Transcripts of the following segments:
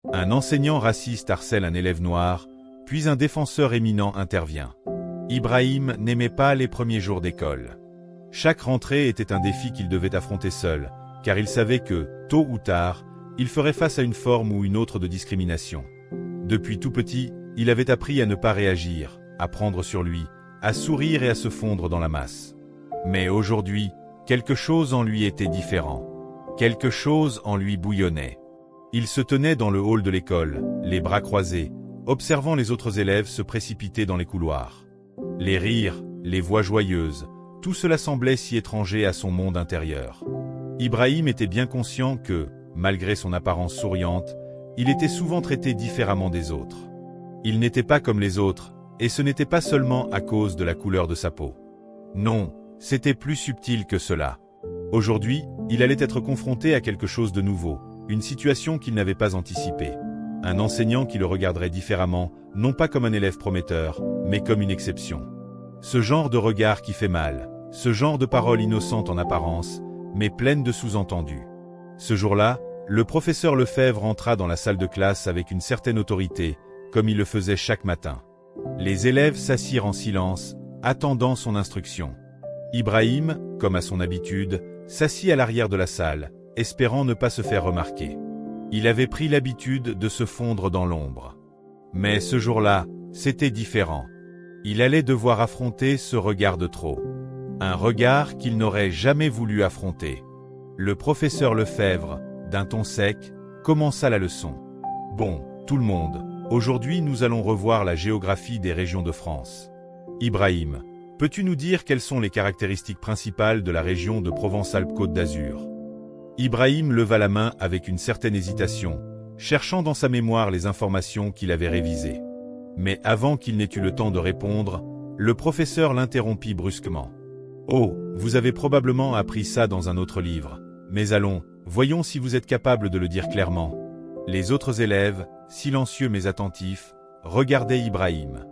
Un enseignant raciste harcèle un élève noir, puis un défenseur éminent intervient. Ibrahim n'aimait pas les premiers jours d'école. Chaque rentrée était un défi qu'il devait affronter seul, car il savait que, tôt ou tard, il ferait face à une forme ou une autre de discrimination. Depuis tout petit, il avait appris à ne pas réagir, à prendre sur lui, à sourire et à se fondre dans la masse. Mais aujourd'hui, quelque chose en lui était différent. Quelque chose en lui bouillonnait. Il se tenait dans le hall de l'école, les bras croisés, observant les autres élèves se précipiter dans les couloirs. Les rires, les voix joyeuses, tout cela semblait si étranger à son monde intérieur. Ibrahim était bien conscient que, malgré son apparence souriante, il était souvent traité différemment des autres. Il n'était pas comme les autres, et ce n'était pas seulement à cause de la couleur de sa peau. Non, c'était plus subtil que cela. Aujourd'hui, il allait être confronté à quelque chose de nouveau, une situation qu'il n'avait pas anticipée. Un enseignant qui le regarderait différemment, non pas comme un élève prometteur, mais comme une exception. Ce genre de regard qui fait mal, ce genre de paroles innocentes en apparence, mais pleines de sous-entendus. Ce jour-là, le professeur Lefebvre entra dans la salle de classe avec une certaine autorité, comme il le faisait chaque matin. Les élèves s'assirent en silence, attendant son instruction. Ibrahim, comme à son habitude, s'assit à l'arrière de la salle, espérant ne pas se faire remarquer. Il avait pris l'habitude de se fondre dans l'ombre. Mais ce jour-là, c'était différent. Il allait devoir affronter ce regard de trop. Un regard qu'il n'aurait jamais voulu affronter. Le professeur Lefebvre, d'un ton sec, commença la leçon. « Bon, tout le monde, aujourd'hui nous allons revoir la géographie des régions de France. Ibrahim, peux-tu nous dire quelles sont les caractéristiques principales de la région de Provence-Alpes-Côte d'Azur » Ibrahim leva la main avec une certaine hésitation, cherchant dans sa mémoire les informations qu'il avait révisées. Mais avant qu'il n'ait eu le temps de répondre, le professeur l'interrompit brusquement. « Oh, vous avez probablement appris ça dans un autre livre, mais allons, voyons si vous êtes capable de le dire clairement. » Les autres élèves, silencieux mais attentifs, regardaient Ibrahim.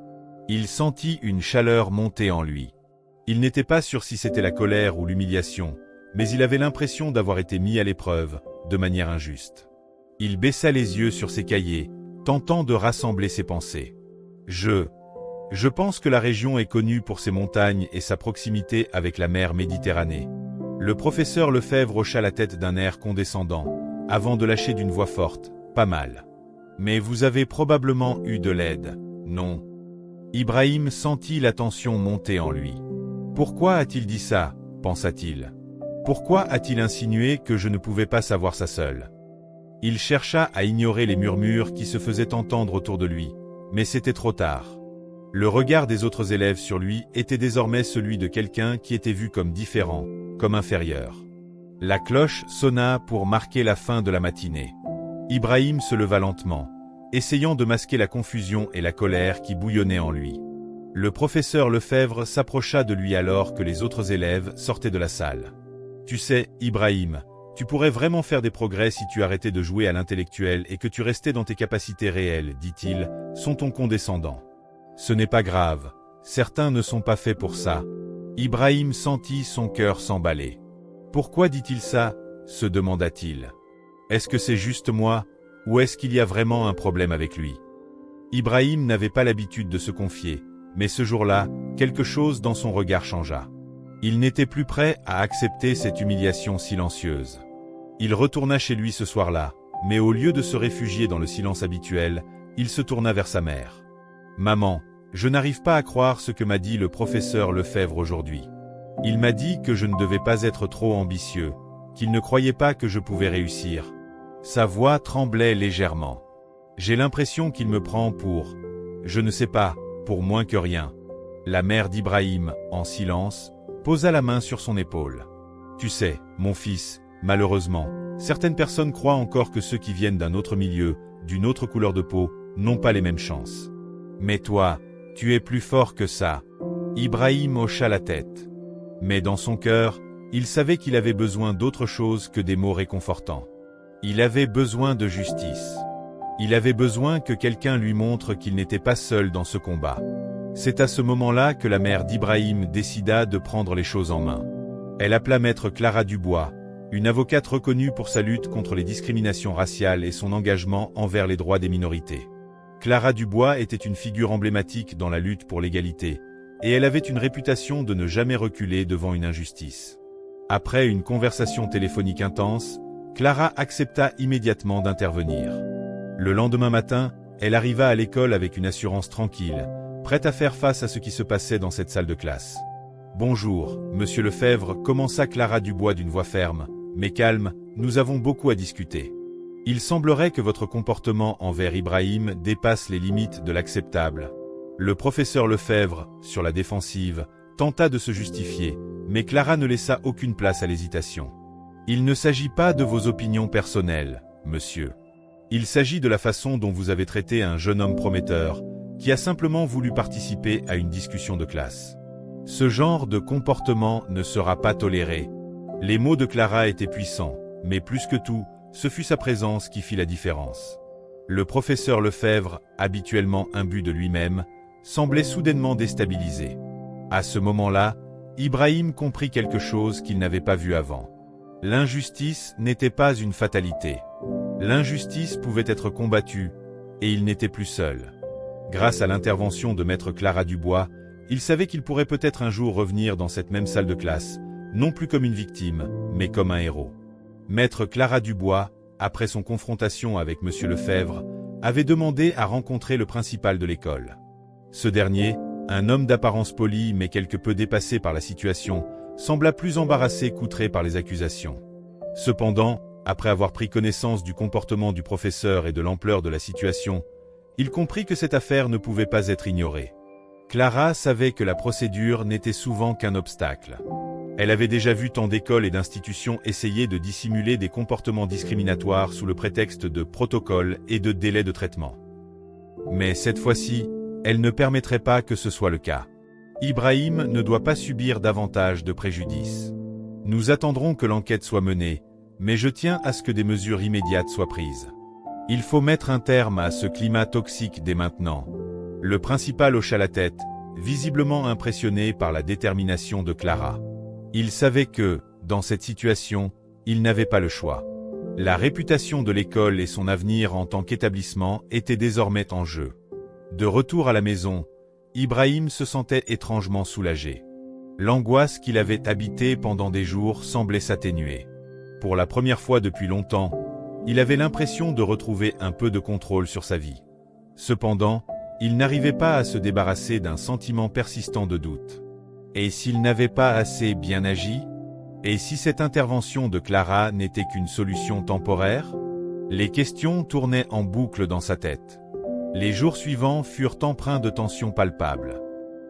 Il sentit une chaleur monter en lui. Il n'était pas sûr si c'était la colère ou l'humiliation, mais il avait l'impression d'avoir été mis à l'épreuve, de manière injuste. Il baissa les yeux sur ses cahiers, tentant de rassembler ses pensées. Je pense que la région est connue pour ses montagnes et sa proximité avec la mer Méditerranée. Le professeur Lefebvre hocha la tête d'un air condescendant, avant de lâcher d'une voix forte, pas mal. Mais vous avez probablement eu de l'aide, non? Ibrahim sentit la tension monter en lui. Pourquoi a-t-il dit ça, pensa-t-il? Pourquoi a-t-il insinué que je ne pouvais pas savoir ça seul? Il chercha à ignorer les murmures qui se faisaient entendre autour de lui, mais c'était trop tard. Le regard des autres élèves sur lui était désormais celui de quelqu'un qui était vu comme différent, comme inférieur. La cloche sonna pour marquer la fin de la matinée. Ibrahim se leva lentement, essayant de masquer la confusion et la colère qui bouillonnaient en lui. Le professeur Lefebvre s'approcha de lui alors que les autres élèves sortaient de la salle. « Tu sais, Ibrahim, tu pourrais vraiment faire des progrès si tu arrêtais de jouer à l'intellectuel et que tu restais dans tes capacités réelles, dit-il, son ton condescendant. Ce n'est pas grave, certains ne sont pas faits pour ça. » Ibrahim sentit son cœur s'emballer. « Pourquoi dit-il ça ?» se demanda-t-il. « Est-ce que c'est juste moi, ou est-ce qu'il y a vraiment un problème avec lui ?» Ibrahim n'avait pas l'habitude de se confier, mais ce jour-là, quelque chose dans son regard changea. Il n'était plus prêt à accepter cette humiliation silencieuse. Il retourna chez lui ce soir-là, mais au lieu de se réfugier dans le silence habituel, il se tourna vers sa mère. « Maman, je n'arrive pas à croire ce que m'a dit le professeur Lefebvre aujourd'hui. Il m'a dit que je ne devais pas être trop ambitieux, qu'il ne croyait pas que je pouvais réussir. » Sa voix tremblait légèrement. « J'ai l'impression qu'il me prend pour, je ne sais pas, pour moins que rien. » La mère d'Ibrahim, en silence, posa la main sur son épaule. « Tu sais, mon fils, malheureusement, certaines personnes croient encore que ceux qui viennent d'un autre milieu, d'une autre couleur de peau, n'ont pas les mêmes chances. Mais toi, tu es plus fort que ça. » Ibrahim hocha la tête. Mais dans son cœur, il savait qu'il avait besoin d'autre chose que des mots réconfortants. Il avait besoin de justice. Il avait besoin que quelqu'un lui montre qu'il n'était pas seul dans ce combat. C'est à ce moment-là que la mère d'Ibrahim décida de prendre les choses en main. Elle appela maître Clara Dubois, Une avocate reconnue pour sa lutte contre les discriminations raciales et son engagement envers les droits des minorités. Clara Dubois était une figure emblématique dans la lutte pour l'égalité, et elle avait une réputation de ne jamais reculer devant une injustice. Après une conversation téléphonique intense, Clara accepta immédiatement d'intervenir. Le lendemain matin, elle arriva à l'école avec une assurance tranquille, prête à faire face à ce qui se passait dans cette salle de classe. « Bonjour, monsieur Lefebvre », commença Clara Dubois d'une voix ferme, mais calme, « nous avons beaucoup à discuter. Il semblerait que votre comportement envers Ibrahim dépasse les limites de l'acceptable. » Le professeur Lefebvre, sur la défensive, tenta de se justifier, mais Clara ne laissa aucune place à l'hésitation. « Il ne s'agit pas de vos opinions personnelles, monsieur. Il s'agit de la façon dont vous avez traité un jeune homme prometteur, qui a simplement voulu participer à une discussion de classe. Ce genre de comportement ne sera pas toléré. » Les mots de Clara étaient puissants, mais plus que tout, ce fut sa présence qui fit la différence. Le professeur Lefebvre, habituellement imbu de lui-même, semblait soudainement déstabilisé. À ce moment-là, Ibrahim comprit quelque chose qu'il n'avait pas vu avant. L'injustice n'était pas une fatalité. L'injustice pouvait être combattue, et il n'était plus seul. Grâce à l'intervention de maître Clara Dubois, il savait qu'il pourrait peut-être un jour revenir dans cette même salle de classe, non plus comme une victime, mais comme un héros. Maître Clara Dubois, après son confrontation avec monsieur Lefebvre, avait demandé à rencontrer le principal de l'école. Ce dernier, un homme d'apparence polie mais quelque peu dépassé par la situation, sembla plus embarrassé qu'outré par les accusations. Cependant, après avoir pris connaissance du comportement du professeur et de l'ampleur de la situation, il comprit que cette affaire ne pouvait pas être ignorée. Clara savait que la procédure n'était souvent qu'un obstacle. Elle avait déjà vu tant d'écoles et d'institutions essayer de dissimuler des comportements discriminatoires sous le prétexte de protocole et de délai de traitement. Mais cette fois-ci, elle ne permettrait pas que ce soit le cas. Ibrahim ne doit pas subir davantage de préjudice. Nous attendrons que l'enquête soit menée, mais je tiens à ce que des mesures immédiates soient prises. Il faut mettre un terme à ce climat toxique dès maintenant. Le principal hocha la tête, visiblement impressionné par la détermination de Clara. Il savait que, dans cette situation, il n'avait pas le choix. La réputation de l'école et son avenir en tant qu'établissement étaient désormais en jeu. De retour à la maison, Ibrahim se sentait étrangement soulagé. L'angoisse qu'il avait habitée pendant des jours semblait s'atténuer. Pour la première fois depuis longtemps, il avait l'impression de retrouver un peu de contrôle sur sa vie. Cependant, il n'arrivait pas à se débarrasser d'un sentiment persistant de doute. Et s'il n'avait pas assez bien agi? Et si cette intervention de Clara n'était qu'une solution temporaire? Les questions tournaient en boucle dans sa tête. Les jours suivants furent empreints de tensions palpables.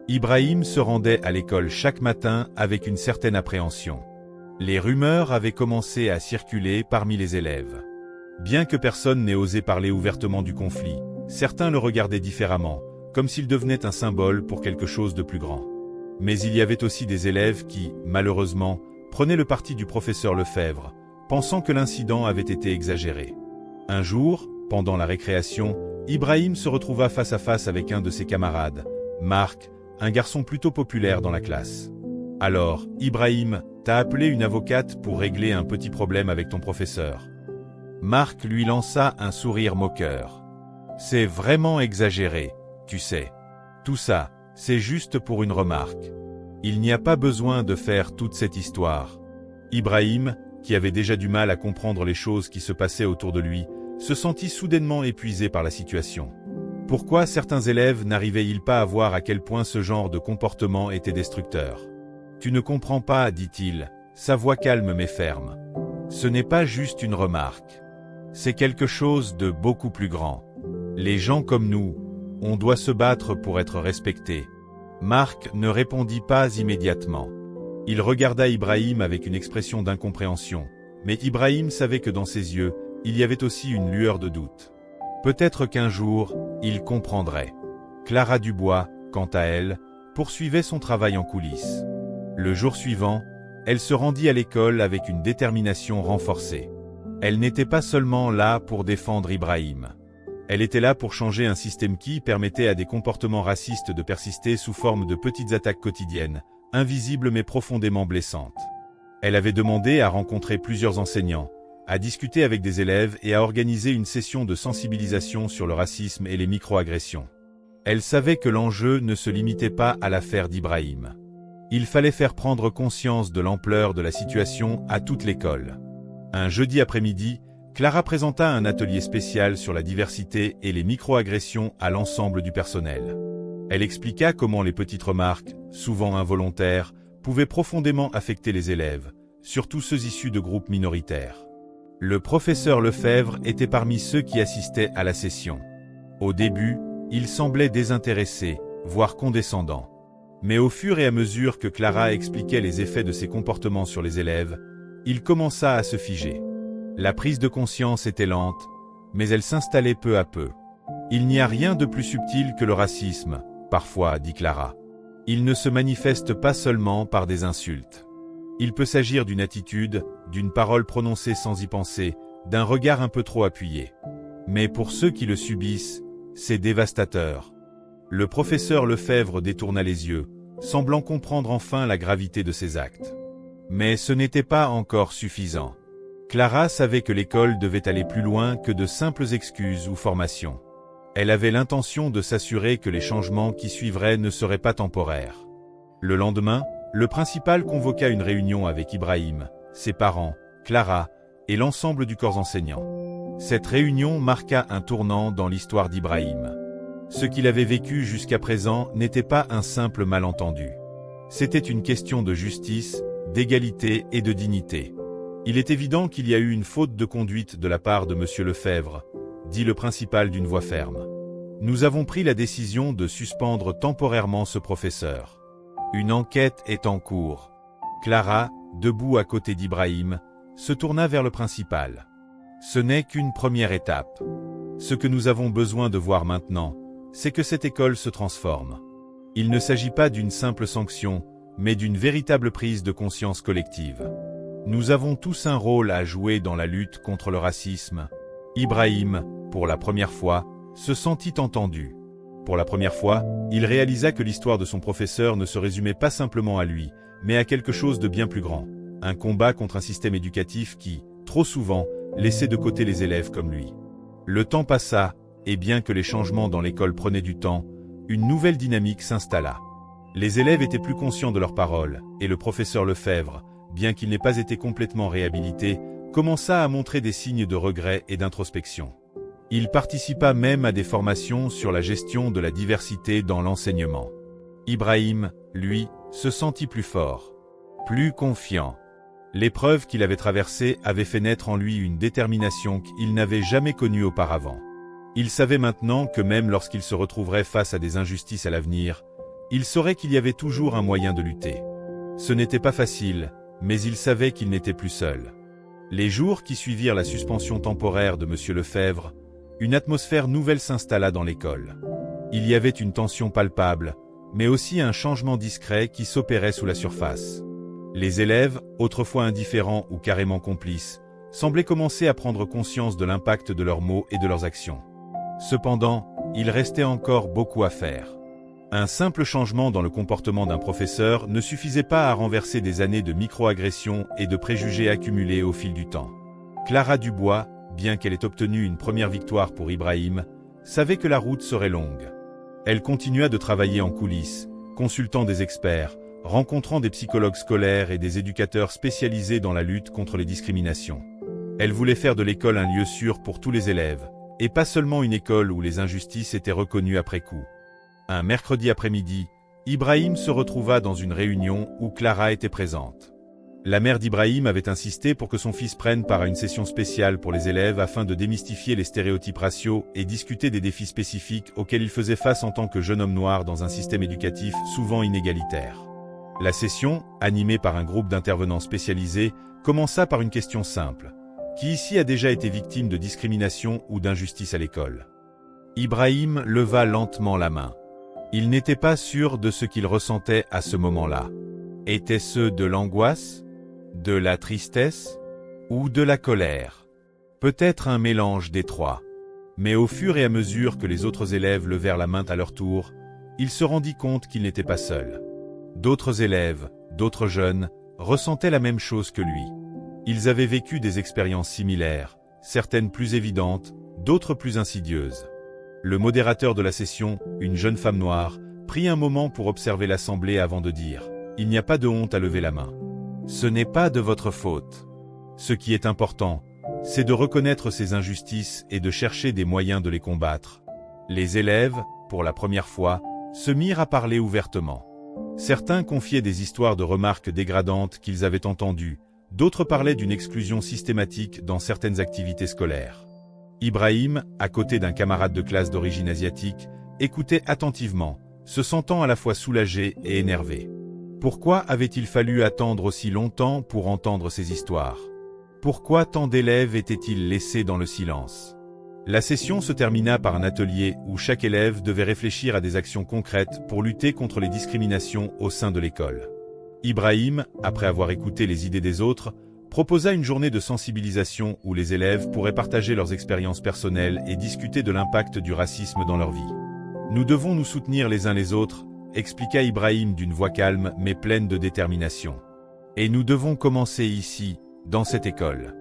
Ibrahim se rendait à l'école chaque matin avec une certaine appréhension. Les rumeurs avaient commencé à circuler parmi les élèves. Bien que personne n'ait osé parler ouvertement du conflit, certains le regardaient différemment, comme s'il devenait un symbole pour quelque chose de plus grand. Mais il y avait aussi des élèves qui, malheureusement, prenaient le parti du professeur Lefebvre, pensant que l'incident avait été exagéré. Un jour, pendant la récréation, Ibrahim se retrouva face à face avec un de ses camarades, Marc, un garçon plutôt populaire dans la classe. « Alors, Ibrahim, t'as appelé une avocate pour régler un petit problème avec ton professeur. » Marc lui lança un sourire moqueur. « C'est vraiment exagéré, tu sais. Tout ça, c'est juste pour une remarque. Il n'y a pas besoin de faire toute cette histoire. » Ibrahim, qui avait déjà du mal à comprendre les choses qui se passaient autour de lui, se sentit soudainement épuisé par la situation. Pourquoi certains élèves n'arrivaient-ils pas à voir à quel point ce genre de comportement était destructeur? « Tu ne comprends pas, dit-il, sa voix calme mais ferme. Ce n'est pas juste une remarque. C'est quelque chose de beaucoup plus grand. Les gens comme nous, on doit se battre pour être respectés. » Marc ne répondit pas immédiatement. Il regarda Ibrahim avec une expression d'incompréhension, mais Ibrahim savait que dans ses yeux, il y avait aussi une lueur de doute. Peut-être qu'un jour, il comprendrait. Clara Dubois, quant à elle, poursuivait son travail en coulisses. Le jour suivant, elle se rendit à l'école avec une détermination renforcée. Elle n'était pas seulement là pour défendre Ibrahim. Elle était là pour changer un système qui permettait à des comportements racistes de persister sous forme de petites attaques quotidiennes, invisibles mais profondément blessantes. Elle avait demandé à rencontrer plusieurs enseignants, à discuter avec des élèves et à organiser une session de sensibilisation sur le racisme et les micro-agressions. Elle savait que l'enjeu ne se limitait pas à l'affaire d'Ibrahim. Il fallait faire prendre conscience de l'ampleur de la situation à toute l'école. Un jeudi après-midi, Clara présenta un atelier spécial sur la diversité et les micro-agressions à l'ensemble du personnel. Elle expliqua comment les petites remarques, souvent involontaires, pouvaient profondément affecter les élèves, surtout ceux issus de groupes minoritaires. Le professeur Lefebvre était parmi ceux qui assistaient à la session. Au début, il semblait désintéressé, voire condescendant. Mais au fur et à mesure que Clara expliquait les effets de ses comportements sur les élèves, il commença à se figer. La prise de conscience était lente, mais elle s'installait peu à peu. Il n'y a rien de plus subtil que le racisme, parfois, dit Clara. Il ne se manifeste pas seulement par des insultes. Il peut s'agir d'une attitude, d'une parole prononcée sans y penser, d'un regard un peu trop appuyé. Mais pour ceux qui le subissent, c'est dévastateur. Le professeur Lefebvre détourna les yeux, semblant comprendre enfin la gravité de ses actes. Mais ce n'était pas encore suffisant. Clara savait que l'école devait aller plus loin que de simples excuses ou formations. Elle avait l'intention de s'assurer que les changements qui suivraient ne seraient pas temporaires. Le lendemain, le principal convoqua une réunion avec Ibrahim, ses parents, Clara et l'ensemble du corps enseignant. Cette réunion marqua un tournant dans l'histoire d'Ibrahim. Ce qu'il avait vécu jusqu'à présent n'était pas un simple malentendu. C'était une question de justice, d'égalité et de dignité. Il est évident qu'il y a eu une faute de conduite de la part de M. Lefebvre, dit le principal d'une voix ferme. Nous avons pris la décision de suspendre temporairement ce professeur. Une enquête est en cours. Clara, debout à côté d'Ibrahim, se tourna vers le principal. Ce n'est qu'une première étape. Ce que nous avons besoin de voir maintenant, c'est que cette école se transforme. Il ne s'agit pas d'une simple sanction, mais d'une véritable prise de conscience collective. Nous avons tous un rôle à jouer dans la lutte contre le racisme. Ibrahim, pour la première fois, se sentit entendu. Pour la première fois, il réalisa que l'histoire de son professeur ne se résumait pas simplement à lui, mais à quelque chose de bien plus grand. Un combat contre un système éducatif qui, trop souvent, laissait de côté les élèves comme lui. Le temps passa, et bien que les changements dans l'école prenaient du temps, une nouvelle dynamique s'installa. Les élèves étaient plus conscients de leurs paroles, et le professeur Lefebvre, bien qu'il n'ait pas été complètement réhabilité, commença à montrer des signes de regret et d'introspection. Il participa même à des formations sur la gestion de la diversité dans l'enseignement. Ibrahim, lui, se sentit plus fort, plus confiant. L'épreuve qu'il avait traversée avait fait naître en lui une détermination qu'il n'avait jamais connue auparavant. Il savait maintenant que même lorsqu'il se retrouverait face à des injustices à l'avenir, il saurait qu'il y avait toujours un moyen de lutter. Ce n'était pas facile, mais il savait qu'il n'était plus seul. Les jours qui suivirent la suspension temporaire de M. Lefebvre, une atmosphère nouvelle s'installa dans l'école. Il y avait une tension palpable, mais aussi un changement discret qui s'opérait sous la surface. Les élèves, autrefois indifférents ou carrément complices, semblaient commencer à prendre conscience de l'impact de leurs mots et de leurs actions. Cependant, il restait encore beaucoup à faire. Un simple changement dans le comportement d'un professeur ne suffisait pas à renverser des années de micro-agressions et de préjugés accumulés au fil du temps. Clara Dubois, bien qu'elle ait obtenu une première victoire pour Ibrahim, savait que la route serait longue. Elle continua de travailler en coulisses, consultant des experts, rencontrant des psychologues scolaires et des éducateurs spécialisés dans la lutte contre les discriminations. Elle voulait faire de l'école un lieu sûr pour tous les élèves, et pas seulement une école où les injustices étaient reconnues après coup. Un mercredi après-midi, Ibrahim se retrouva dans une réunion où Clara était présente. La mère d'Ibrahim avait insisté pour que son fils prenne part à une session spéciale pour les élèves afin de démystifier les stéréotypes raciaux et discuter des défis spécifiques auxquels il faisait face en tant que jeune homme noir dans un système éducatif souvent inégalitaire. La session, animée par un groupe d'intervenants spécialisés, commença par une question simple. Qui ici a déjà été victime de discrimination ou d'injustice à l'école? Ibrahim leva lentement la main. Il n'était pas sûr de ce qu'il ressentait à ce moment-là. Était-ce de l'angoisse? De la tristesse? Ou de la colère? Peut-être un mélange des trois. Mais au fur et à mesure que les autres élèves levèrent la main à leur tour, il se rendit compte qu'il n'était pas seul. D'autres élèves, d'autres jeunes, ressentaient la même chose que lui. Ils avaient vécu des expériences similaires, certaines plus évidentes, d'autres plus insidieuses. Le modérateur de la session, une jeune femme noire, prit un moment pour observer l'assemblée avant de dire « Il n'y a pas de honte à lever la main. Ce n'est pas de votre faute. Ce qui est important, c'est de reconnaître ces injustices et de chercher des moyens de les combattre. » Les élèves, pour la première fois, se mirent à parler ouvertement. Certains confiaient des histoires de remarques dégradantes qu'ils avaient entendues, d'autres parlaient d'une exclusion systématique dans certaines activités scolaires. Ibrahim, à côté d'un camarade de classe d'origine asiatique, écoutait attentivement, se sentant à la fois soulagé et énervé. Pourquoi avait-il fallu attendre aussi longtemps pour entendre ces histoires? Pourquoi tant d'élèves étaient-ils laissés dans le silence? La session se termina par un atelier où chaque élève devait réfléchir à des actions concrètes pour lutter contre les discriminations au sein de l'école. Ibrahim, après avoir écouté les idées des autres, proposa une journée de sensibilisation où les élèves pourraient partager leurs expériences personnelles et discuter de l'impact du racisme dans leur vie. « Nous devons nous soutenir les uns les autres », expliqua Ibrahim d'une voix calme mais pleine de détermination. « Et nous devons commencer ici, dans cette école.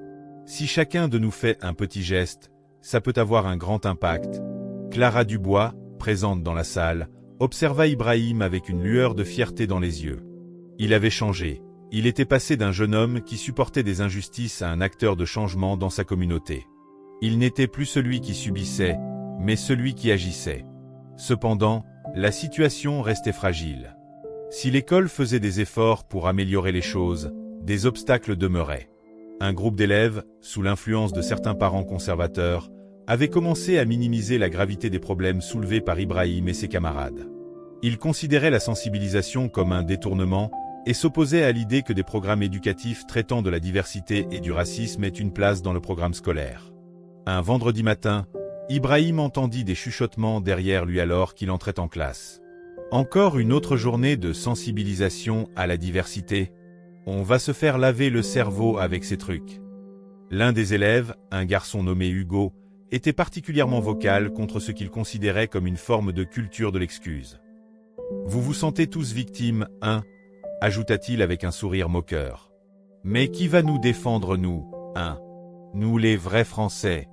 Si chacun de nous fait un petit geste, ça peut avoir un grand impact. » Clara Dubois, présente dans la salle, observa Ibrahim avec une lueur de fierté dans les yeux. Il avait changé. Il était passé d'un jeune homme qui supportait des injustices à un acteur de changement dans sa communauté. Il n'était plus celui qui subissait, mais celui qui agissait. Cependant, la situation restait fragile. Si l'école faisait des efforts pour améliorer les choses, des obstacles demeuraient. Un groupe d'élèves, sous l'influence de certains parents conservateurs, avait commencé à minimiser la gravité des problèmes soulevés par Ibrahim et ses camarades. Ils considéraient la sensibilisation comme un détournement et s'opposaient à l'idée que des programmes éducatifs traitant de la diversité et du racisme aient une place dans le programme scolaire. Un vendredi matin, Ibrahim entendit des chuchotements derrière lui alors qu'il entrait en classe. Encore une autre journée de sensibilisation à la diversité. On va se faire laver le cerveau avec ces trucs. L'un des élèves, un garçon nommé Hugo, était particulièrement vocal contre ce qu'il considérait comme une forme de culture de l'excuse. « Vous vous sentez tous victimes, hein ?» ajouta-t-il avec un sourire moqueur. « Mais qui va nous défendre nous, hein? Nous les vrais Français ?»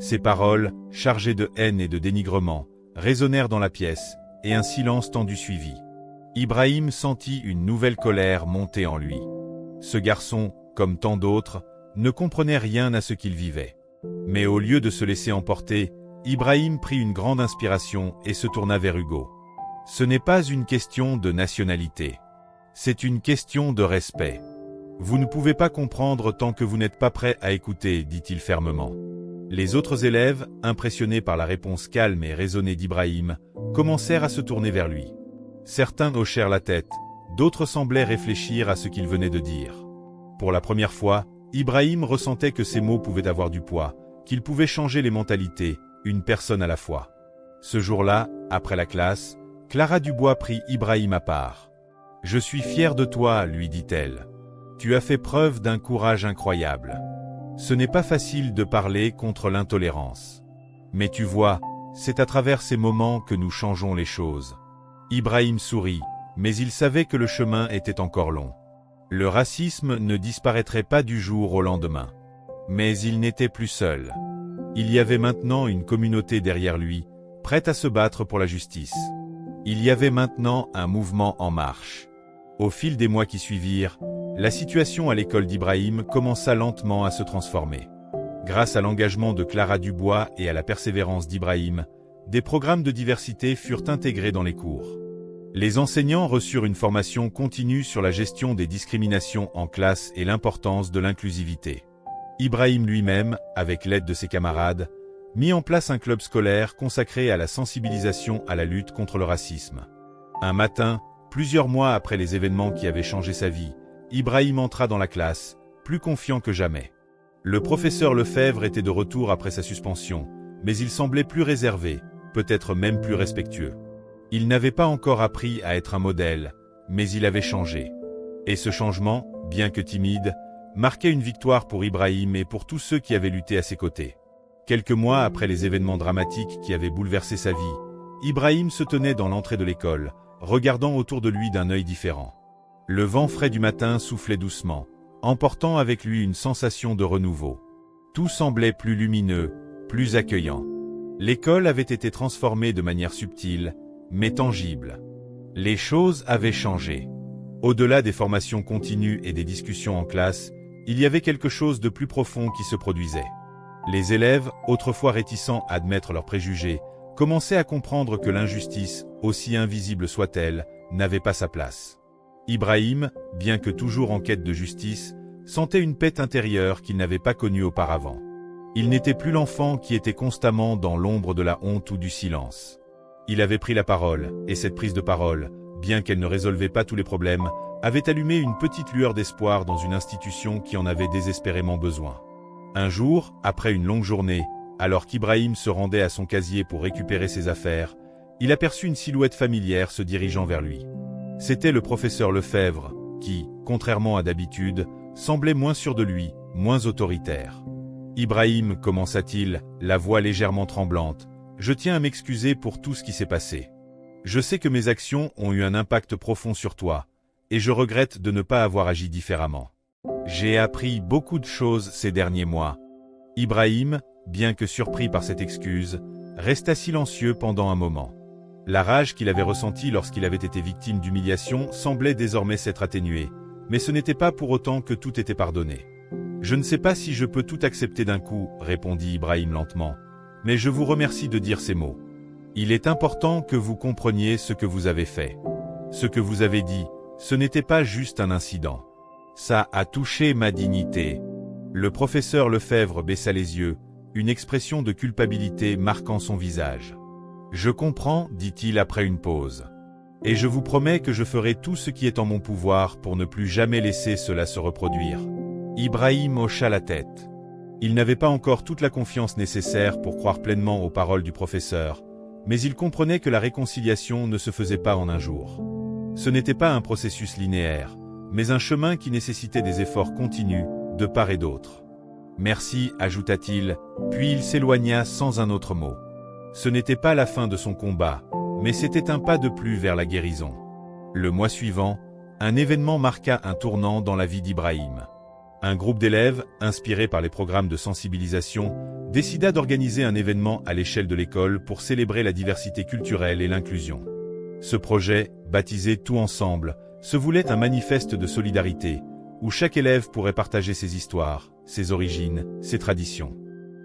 Ces paroles, chargées de haine et de dénigrement, résonnèrent dans la pièce, et un silence tendu suivit. Ibrahim sentit une nouvelle colère monter en lui. Ce garçon, comme tant d'autres, ne comprenait rien à ce qu'il vivait. Mais au lieu de se laisser emporter, Ibrahim prit une grande inspiration et se tourna vers Hugo. « Ce n'est pas une question de nationalité. C'est une question de respect. Vous ne pouvez pas comprendre tant que vous n'êtes pas prêt à écouter, dit-il fermement. » Les autres élèves, impressionnés par la réponse calme et raisonnée d'Ibrahim, commencèrent à se tourner vers lui. Certains hochèrent la tête, d'autres semblaient réfléchir à ce qu'il venait de dire. Pour la première fois, Ibrahim ressentait que ces mots pouvaient avoir du poids, qu'ils pouvaient changer les mentalités, une personne à la fois. Ce jour-là, après la classe, Clara Dubois prit Ibrahim à part. « Je suis fière de toi, lui dit-elle. Tu as fait preuve d'un courage incroyable. Ce n'est pas facile de parler contre l'intolérance. Mais tu vois, c'est à travers ces moments que nous changeons les choses. » Ibrahim sourit, mais il savait que le chemin était encore long. Le racisme ne disparaîtrait pas du jour au lendemain. Mais il n'était plus seul. Il y avait maintenant une communauté derrière lui, prête à se battre pour la justice. Il y avait maintenant un mouvement en marche. Au fil des mois qui suivirent, la situation à l'école d'Ibrahim commença lentement à se transformer. Grâce à l'engagement de Clara Dubois et à la persévérance d'Ibrahim, des programmes de diversité furent intégrés dans les cours. Les enseignants reçurent une formation continue sur la gestion des discriminations en classe et l'importance de l'inclusivité. Ibrahim lui-même, avec l'aide de ses camarades, mit en place un club scolaire consacré à la sensibilisation à la lutte contre le racisme. Un matin, plusieurs mois après les événements qui avaient changé sa vie, Ibrahim entra dans la classe, plus confiant que jamais. Le professeur Lefebvre était de retour après sa suspension, mais il semblait plus réservé, peut-être même plus respectueux. Il n'avait pas encore appris à être un modèle, mais il avait changé. Et ce changement, bien que timide, marquait une victoire pour Ibrahim et pour tous ceux qui avaient lutté à ses côtés. Quelques mois après les événements dramatiques qui avaient bouleversé sa vie, Ibrahim se tenait dans l'entrée de l'école, regardant autour de lui d'un œil différent. Le vent frais du matin soufflait doucement, emportant avec lui une sensation de renouveau. Tout semblait plus lumineux, plus accueillant. L'école avait été transformée de manière subtile, mais tangible. Les choses avaient changé. Au-delà des formations continues et des discussions en classe, il y avait quelque chose de plus profond qui se produisait. Les élèves, autrefois réticents à admettre leurs préjugés, commençaient à comprendre que l'injustice, aussi invisible soit-elle, n'avait pas sa place. Ibrahim, bien que toujours en quête de justice, sentait une paix intérieure qu'il n'avait pas connue auparavant. Il n'était plus l'enfant qui était constamment dans l'ombre de la honte ou du silence. Il avait pris la parole, et cette prise de parole, bien qu'elle ne résolvait pas tous les problèmes, avait allumé une petite lueur d'espoir dans une institution qui en avait désespérément besoin. Un jour, après une longue journée, alors qu'Ibrahim se rendait à son casier pour récupérer ses affaires, il aperçut une silhouette familière se dirigeant vers lui. C'était le professeur Lefebvre, qui, contrairement à d'habitude, semblait moins sûr de lui, moins autoritaire. « Ibrahim, commença-t-il, la voix légèrement tremblante, je tiens à m'excuser pour tout ce qui s'est passé. Je sais que mes actions ont eu un impact profond sur toi, et je regrette de ne pas avoir agi différemment. J'ai appris beaucoup de choses ces derniers mois. » Ibrahim, bien que surpris par cette excuse, resta silencieux pendant un moment. La rage qu'il avait ressentie lorsqu'il avait été victime d'humiliation semblait désormais s'être atténuée, mais ce n'était pas pour autant que tout était pardonné. « Je ne sais pas si je peux tout accepter d'un coup, » répondit Ibrahim lentement, « mais je vous remercie de dire ces mots. Il est important que vous compreniez ce que vous avez fait. Ce que vous avez dit, ce n'était pas juste un incident. Ça a touché ma dignité. » Le professeur Lefebvre baissa les yeux, une expression de culpabilité marquant son visage. « Je comprends, dit-il après une pause. Et je vous promets que je ferai tout ce qui est en mon pouvoir pour ne plus jamais laisser cela se reproduire. » Ibrahim hocha la tête. Il n'avait pas encore toute la confiance nécessaire pour croire pleinement aux paroles du professeur, mais il comprenait que la réconciliation ne se faisait pas en un jour. Ce n'était pas un processus linéaire, mais un chemin qui nécessitait des efforts continus, de part et d'autre. « Merci, ajouta-t-il, puis il s'éloigna sans un autre mot. Ce n'était pas la fin de son combat, mais c'était un pas de plus vers la guérison. Le mois suivant, un événement marqua un tournant dans la vie d'Ibrahim. Un groupe d'élèves, inspiré par les programmes de sensibilisation, décida d'organiser un événement à l'échelle de l'école pour célébrer la diversité culturelle et l'inclusion. Ce projet, baptisé Tout ensemble, se voulait un manifeste de solidarité, où chaque élève pourrait partager ses histoires, ses origines, ses traditions.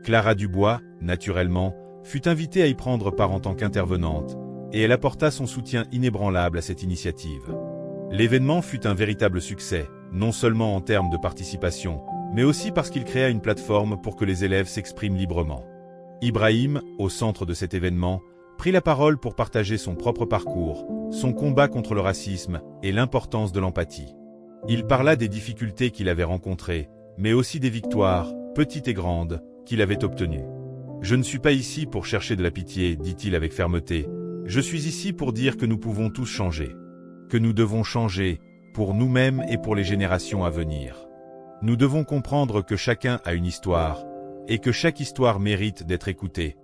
Clara Dubois, naturellement, fut invitée à y prendre part en tant qu'intervenante, et elle apporta son soutien inébranlable à cette initiative. L'événement fut un véritable succès, non seulement en termes de participation, mais aussi parce qu'il créa une plateforme pour que les élèves s'expriment librement. Ibrahim, au centre de cet événement, prit la parole pour partager son propre parcours, son combat contre le racisme et l'importance de l'empathie. Il parla des difficultés qu'il avait rencontrées, mais aussi des victoires, petites et grandes, qu'il avait obtenues. « Je ne suis pas ici pour chercher de la pitié, dit-il avec fermeté. Je suis ici pour dire que nous pouvons tous changer. Que nous devons changer, pour nous-mêmes et pour les générations à venir. Nous devons comprendre que chacun a une histoire, et que chaque histoire mérite d'être écoutée. »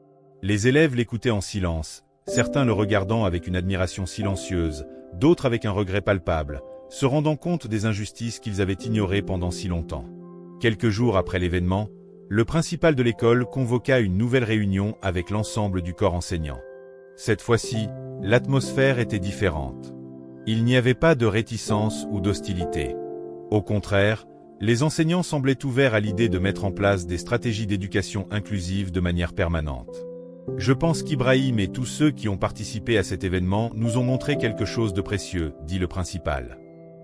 Les élèves l'écoutaient en silence, certains le regardant avec une admiration silencieuse, d'autres avec un regret palpable, se rendant compte des injustices qu'ils avaient ignorées pendant si longtemps. Quelques jours après l'événement, le principal de l'école convoqua une nouvelle réunion avec l'ensemble du corps enseignant. Cette fois-ci, l'atmosphère était différente. Il n'y avait pas de réticence ou d'hostilité. Au contraire, les enseignants semblaient ouverts à l'idée de mettre en place des stratégies d'éducation inclusive de manière permanente. « Je pense qu'Ibrahim et tous ceux qui ont participé à cet événement nous ont montré quelque chose de précieux, » dit le principal.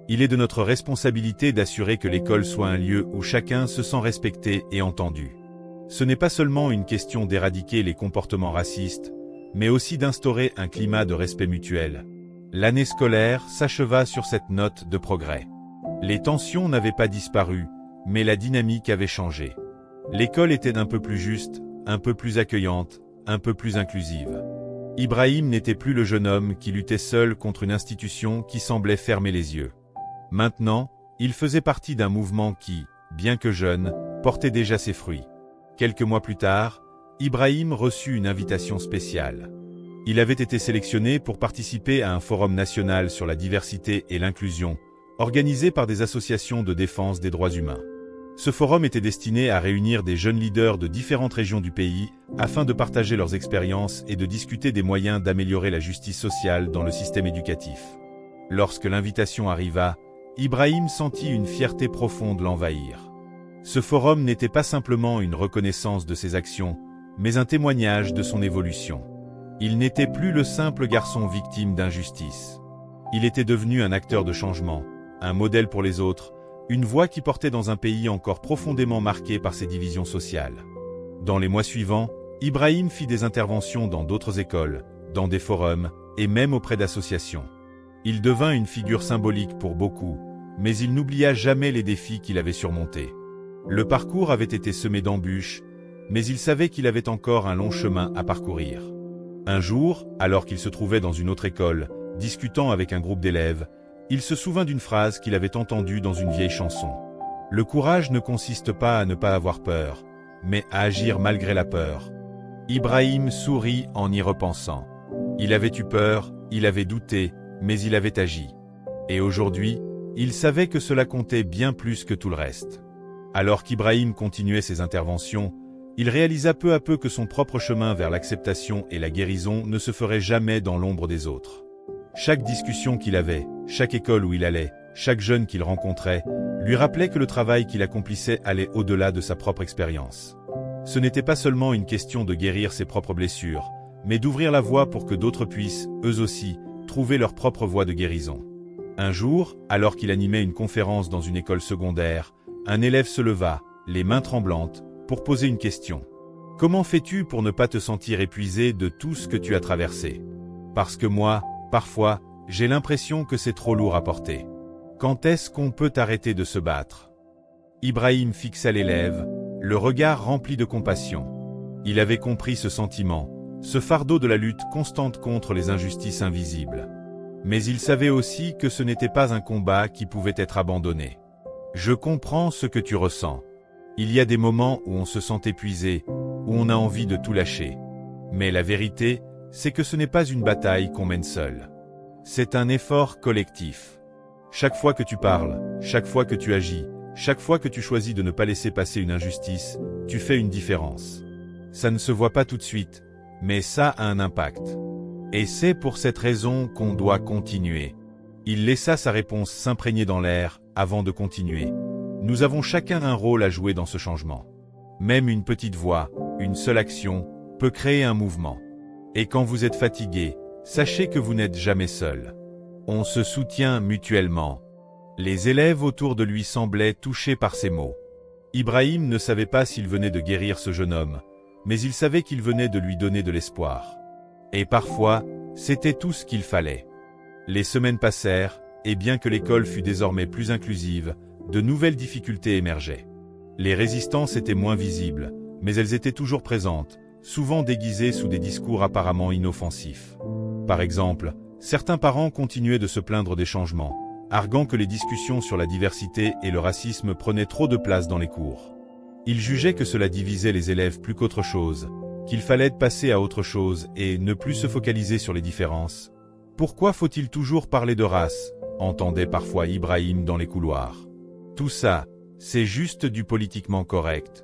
« Il est de notre responsabilité d'assurer que l'école soit un lieu où chacun se sent respecté et entendu. Ce n'est pas seulement une question d'éradiquer les comportements racistes, mais aussi d'instaurer un climat de respect mutuel. » L'année scolaire s'acheva sur cette note de progrès. Les tensions n'avaient pas disparu, mais la dynamique avait changé. L'école était un peu plus juste, un peu plus accueillante, un peu plus inclusive. Ibrahim n'était plus le jeune homme qui luttait seul contre une institution qui semblait fermer les yeux. Maintenant, il faisait partie d'un mouvement qui, bien que jeune, portait déjà ses fruits. Quelques mois plus tard, Ibrahim reçut une invitation spéciale. Il avait été sélectionné pour participer à un forum national sur la diversité et l'inclusion, organisé par des associations de défense des droits humains. Ce forum était destiné à réunir des jeunes leaders de différentes régions du pays afin de partager leurs expériences et de discuter des moyens d'améliorer la justice sociale dans le système éducatif. Lorsque l'invitation arriva, Ibrahim sentit une fierté profonde l'envahir. Ce forum n'était pas simplement une reconnaissance de ses actions, mais un témoignage de son évolution. Il n'était plus le simple garçon victime d'injustice. Il était devenu un acteur de changement, un modèle pour les autres, une voix qui portait dans un pays encore profondément marqué par ses divisions sociales. Dans les mois suivants, Ibrahim fit des interventions dans d'autres écoles, dans des forums, et même auprès d'associations. Il devint une figure symbolique pour beaucoup, mais il n'oublia jamais les défis qu'il avait surmontés. Le parcours avait été semé d'embûches, mais il savait qu'il avait encore un long chemin à parcourir. Un jour, alors qu'il se trouvait dans une autre école, discutant avec un groupe d'élèves, il se souvint d'une phrase qu'il avait entendue dans une vieille chanson. Le courage ne consiste pas à ne pas avoir peur, mais à agir malgré la peur. Ibrahim sourit en y repensant. Il avait eu peur, il avait douté, mais il avait agi. Et aujourd'hui, il savait que cela comptait bien plus que tout le reste. Alors qu'Ibrahim continuait ses interventions, il réalisa peu à peu que son propre chemin vers l'acceptation et la guérison ne se ferait jamais dans l'ombre des autres. Chaque discussion qu'il avait, chaque école où il allait, chaque jeune qu'il rencontrait, lui rappelait que le travail qu'il accomplissait allait au-delà de sa propre expérience. Ce n'était pas seulement une question de guérir ses propres blessures, mais d'ouvrir la voie pour que d'autres puissent, eux aussi, trouver leur propre voie de guérison. Un jour, alors qu'il animait une conférence dans une école secondaire, un élève se leva, les mains tremblantes, pour poser une question. « Comment fais-tu pour ne pas te sentir épuisé de tout ce que tu as traversé ? Parce que moi, parfois, j'ai l'impression que c'est trop lourd à porter. Quand est-ce qu'on peut arrêter de se battre ?» Ibrahim fixa l'élève, le regard rempli de compassion. Il avait compris ce sentiment, ce fardeau de la lutte constante contre les injustices invisibles. Mais il savait aussi que ce n'était pas un combat qui pouvait être abandonné. « Je comprends ce que tu ressens. Il y a des moments où on se sent épuisé, où on a envie de tout lâcher. Mais la vérité, c'est que ce n'est pas une bataille qu'on mène seul. C'est un effort collectif. Chaque fois que tu parles, chaque fois que tu agis, chaque fois que tu choisis de ne pas laisser passer une injustice, tu fais une différence. Ça ne se voit pas tout de suite, mais ça a un impact. Et c'est pour cette raison qu'on doit continuer. » Il laissa sa réponse s'imprégner dans l'air, avant de continuer. « Nous avons chacun un rôle à jouer dans ce changement. Même une petite voix, une seule action, peut créer un mouvement. Et quand vous êtes fatigué, sachez que vous n'êtes jamais seul. On se soutient mutuellement. » Les élèves autour de lui semblaient touchés par ces mots. Ibrahim ne savait pas s'il venait de guérir ce jeune homme, mais il savait qu'il venait de lui donner de l'espoir. Et parfois, c'était tout ce qu'il fallait. Les semaines passèrent, et bien que l'école fût désormais plus inclusive, de nouvelles difficultés émergeaient. Les résistances étaient moins visibles, mais elles étaient toujours présentes, souvent déguisées sous des discours apparemment inoffensifs. Par exemple, certains parents continuaient de se plaindre des changements, arguant que les discussions sur la diversité et le racisme prenaient trop de place dans les cours. Ils jugeaient que cela divisait les élèves plus qu'autre chose, qu'il fallait passer à autre chose et ne plus se focaliser sur les différences. « Pourquoi faut-il toujours parler de race ?» entendait parfois Ibrahim dans les couloirs. Tout ça, c'est juste du politiquement correct.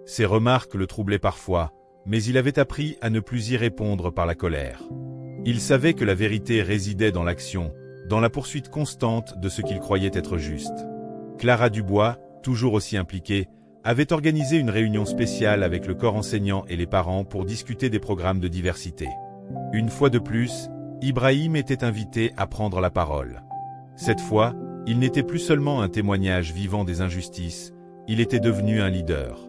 Ces remarques le troublaient parfois, mais il avait appris à ne plus y répondre par la colère. Il savait que la vérité résidait dans l'action, dans la poursuite constante de ce qu'il croyait être juste. Clara Dubois, toujours aussi impliquée, avait organisé une réunion spéciale avec le corps enseignant et les parents pour discuter des programmes de diversité. Une fois de plus, Ibrahim était invité à prendre la parole. Cette fois, il n'était plus seulement un témoignage vivant des injustices, il était devenu un leader.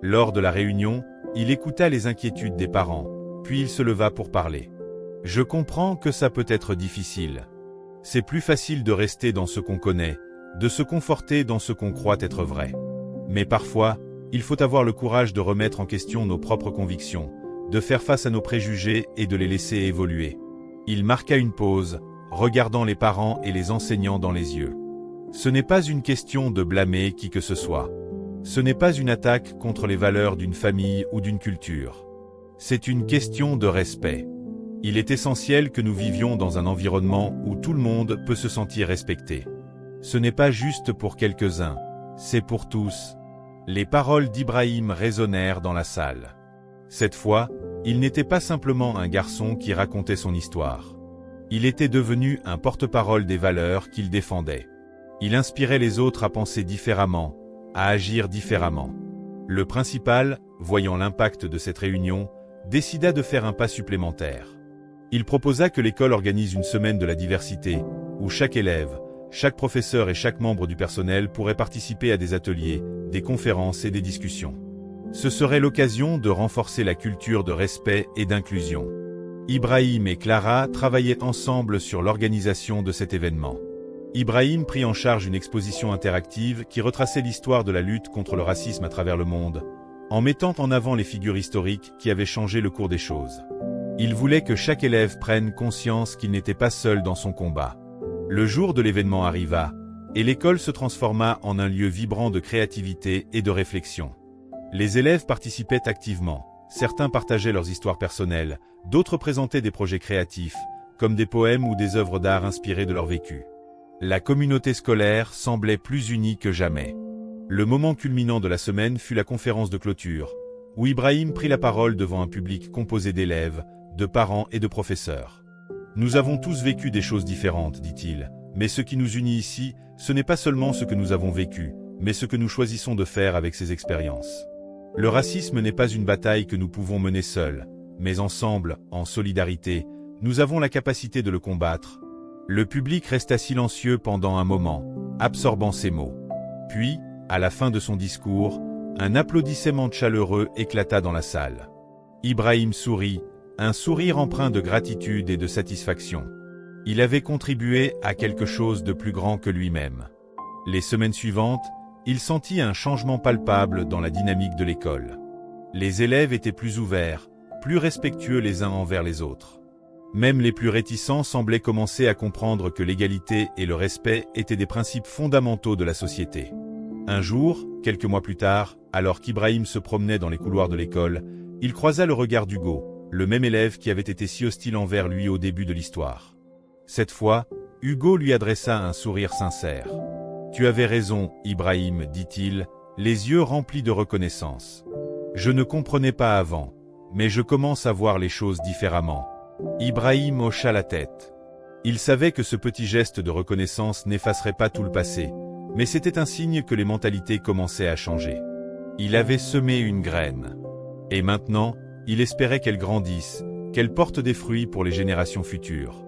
Lors de la réunion, il écouta les inquiétudes des parents, puis il se leva pour parler. « Je comprends que ça peut être difficile. C'est plus facile de rester dans ce qu'on connaît, de se conforter dans ce qu'on croit être vrai. Mais parfois, il faut avoir le courage de remettre en question nos propres convictions, de faire face à nos préjugés et de les laisser évoluer. » Il marqua une pause, regardant les parents et les enseignants dans les yeux. Ce n'est pas une question de blâmer qui que ce soit. Ce n'est pas une attaque contre les valeurs d'une famille ou d'une culture. C'est une question de respect. Il est essentiel que nous vivions dans un environnement où tout le monde peut se sentir respecté. Ce n'est pas juste pour quelques-uns, c'est pour tous. Les paroles d'Ibrahim résonnèrent dans la salle. Cette fois, il n'était pas simplement un garçon qui racontait son histoire. Il était devenu un porte-parole des valeurs qu'il défendait. Il inspirait les autres à penser différemment, à agir différemment. Le principal, voyant l'impact de cette réunion, décida de faire un pas supplémentaire. Il proposa que l'école organise une semaine de la diversité, où chaque élève, chaque professeur et chaque membre du personnel pourrait participer à des ateliers, des conférences et des discussions. Ce serait l'occasion de renforcer la culture de respect et d'inclusion. Ibrahim et Clara travaillaient ensemble sur l'organisation de cet événement. Ibrahim prit en charge une exposition interactive qui retraçait l'histoire de la lutte contre le racisme à travers le monde, en mettant en avant les figures historiques qui avaient changé le cours des choses. Il voulait que chaque élève prenne conscience qu'il n'était pas seul dans son combat. Le jour de l'événement arriva, et l'école se transforma en un lieu vibrant de créativité et de réflexion. Les élèves participaient activement, certains partageaient leurs histoires personnelles, d'autres présentaient des projets créatifs, comme des poèmes ou des œuvres d'art inspirées de leur vécu. La communauté scolaire semblait plus unie que jamais. Le moment culminant de la semaine fut la conférence de clôture, où Ibrahim prit la parole devant un public composé d'élèves, de parents et de professeurs. Nous avons tous vécu des choses différentes, dit-il, mais ce qui nous unit ici, ce n'est pas seulement ce que nous avons vécu, mais ce que nous choisissons de faire avec ces expériences. Le racisme n'est pas une bataille que nous pouvons mener seuls, mais ensemble, en solidarité, nous avons la capacité de le combattre. Le public resta silencieux pendant un moment, absorbant ces mots. Puis, à la fin de son discours, un applaudissement chaleureux éclata dans la salle. Ibrahim sourit, un sourire empreint de gratitude et de satisfaction. Il avait contribué à quelque chose de plus grand que lui-même. Les semaines suivantes, il sentit un changement palpable dans la dynamique de l'école. Les élèves étaient plus ouverts, plus respectueux les uns envers les autres. Même les plus réticents semblaient commencer à comprendre que l'égalité et le respect étaient des principes fondamentaux de la société. Un jour, quelques mois plus tard, alors qu'Ibrahim se promenait dans les couloirs de l'école, il croisa le regard d'Hugo, le même élève qui avait été si hostile envers lui au début de l'histoire. Cette fois, Hugo lui adressa un sourire sincère. « Tu avais raison, Ibrahim, dit-il, les yeux remplis de reconnaissance. Je ne comprenais pas avant, mais je commence à voir les choses différemment. » Ibrahim hocha la tête. Il savait que ce petit geste de reconnaissance n'effacerait pas tout le passé, mais c'était un signe que les mentalités commençaient à changer. Il avait semé une graine. Et maintenant, il espérait qu'elle grandisse, qu'elle porte des fruits pour les générations futures.